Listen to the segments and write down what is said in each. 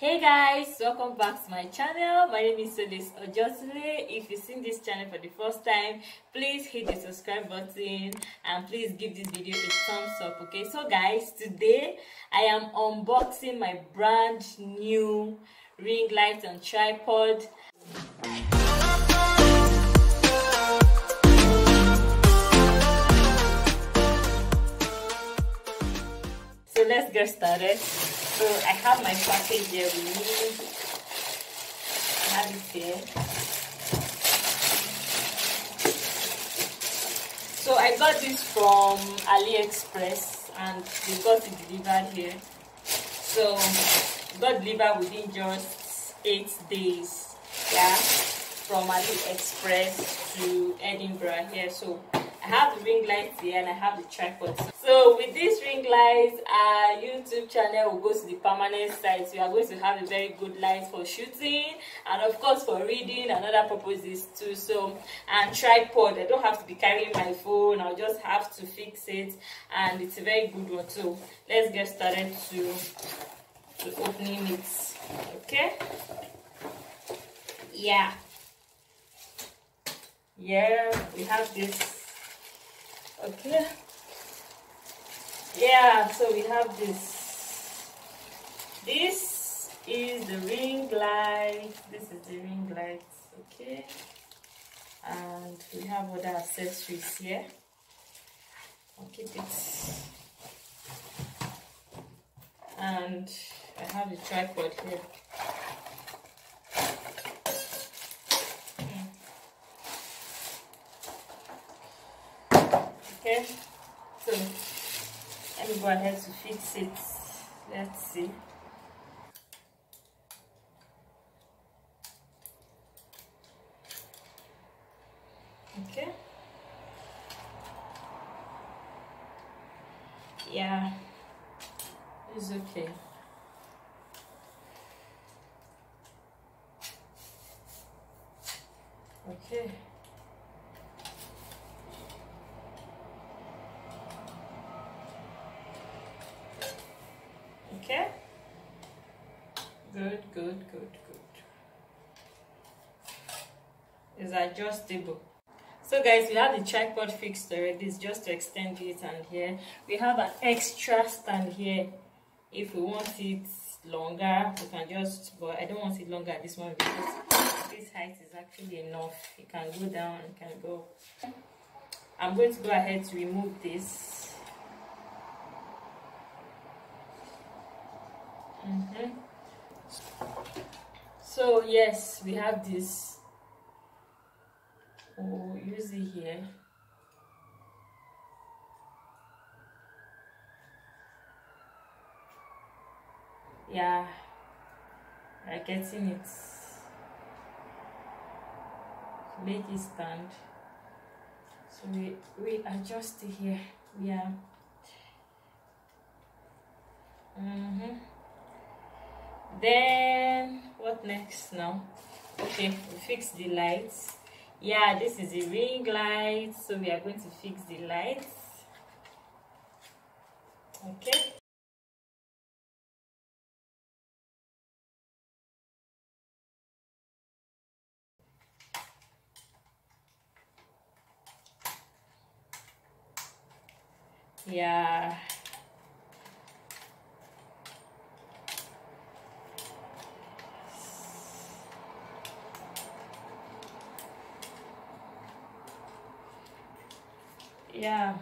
Hey guys, welcome back to my channel. My name is Solis Ojosile. If you've seen this channel for the first time, please hit the subscribe button and please give this video a thumbs up. Okay, so guys, today I am unboxing my brand new ring light and tripod. So let's get started. So I have my package here with me. I have it here. So I got this from AliExpress and they got it delivered here. So it got delivered within just 8 days. Yeah, from AliExpress to Edinburgh here. So I have the ring lights here and I have the tripod. So with this ring lights, our YouTube channel will go to the permanent site. We are going to have a very good light for shooting and of course for reading and other purposes too. So, and tripod, I don't have to be carrying my phone, I'll just have to fix it, and it's a very good one too. Let's get started to opening it. Okay, yeah, we have this. Okay, yeah, so we have this. This is the ring light. This is the ring light. Okay, and we have other accessories here. I'll keep it. And I have the tripod here. Okay, so let me go ahead to fix it. Let's see. Okay, yeah, it's okay. Okay. Okay, good. It's adjustable. So guys, we have the tripod fixed already. It's just to extend it, and here we have an extra stand here. If we want it longer, we can just, but I don't want it longer at this one because this height is actually enough. It can go down, it can go. I'm going to go ahead to remove this. So yes, we have this. We'll use it here. Yeah, we're getting it. Make it stand. So we adjust it here. Yeah. Then what next now? Okay, we fix the lights. Yeah, this is the ring light, so we are going to fix the lights. Okay, yeah, yeah,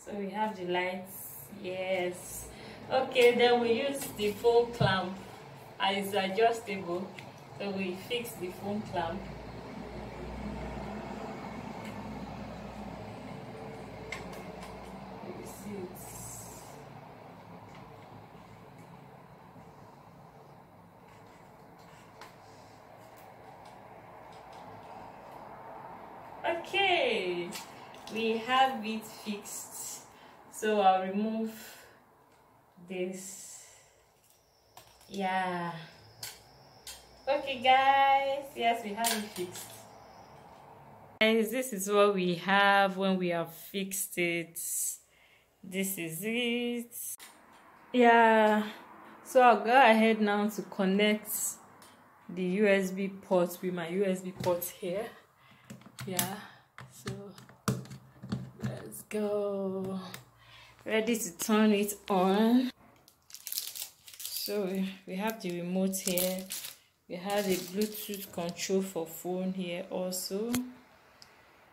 so we have the lights. Yes, okay, then we use the foam clamp and it's adjustable, so we fix the foam clamp. You see it. Okay, we have it fixed, so I'll remove this. Yeah, okay guys, yes, we have it fixed. Guys, this is what we have when we have fixed it. This is it. Yeah, So I'll go ahead now to connect the USB port with my USB port here. Yeah, so let's go. Ready to turn it on. So we have the remote here. We have the Bluetooth control for phone here also.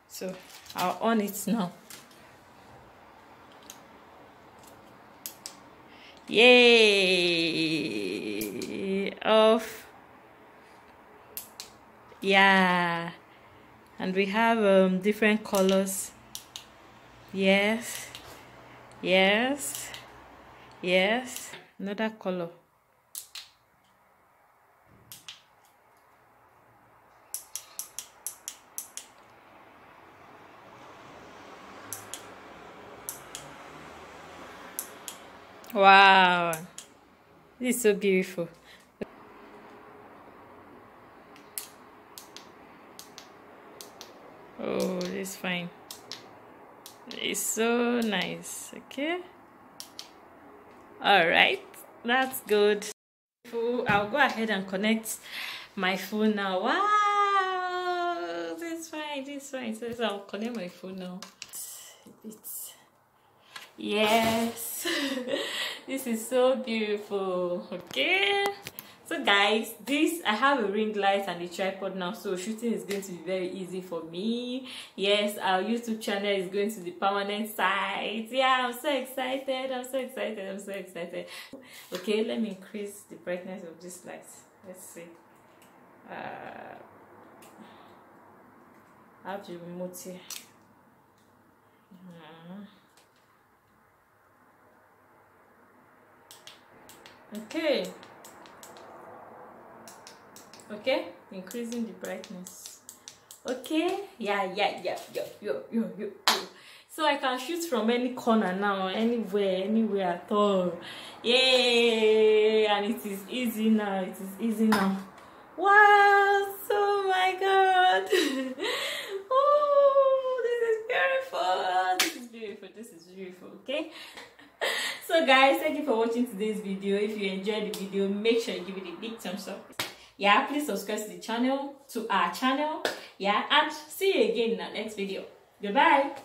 So I'll on it now. Yay! Off. Yeah, and we have different colors. Yes, yes, yes. Another color. Wow, this is so beautiful. Oh, this is fine. It's so nice. Okay, all right, that's good. I'll go ahead and connect my phone now. Wow, this is fine, this is fine. So I'll connect my phone now. Yes. This is so beautiful. Okay, so guys, I have a ring light and a tripod now, so shooting is going to be very easy for me. Yes, our YouTube channel is going to the permanent site. Yeah, I'm so excited. Okay, let me increase the brightness of this light. Let's see. I have the remote here. Okay, increasing the brightness. Okay, yeah. So I can shoot from any corner now, anywhere at all. Yay! And it is easy now. Wow! Oh my God! Oh, this is beautiful. Okay. So guys, thank you for watching today's video. If you enjoyed the video, make sure you give it a big thumbs up. Yeah, please subscribe to our channel. Yeah, and see you again in our next video. Goodbye.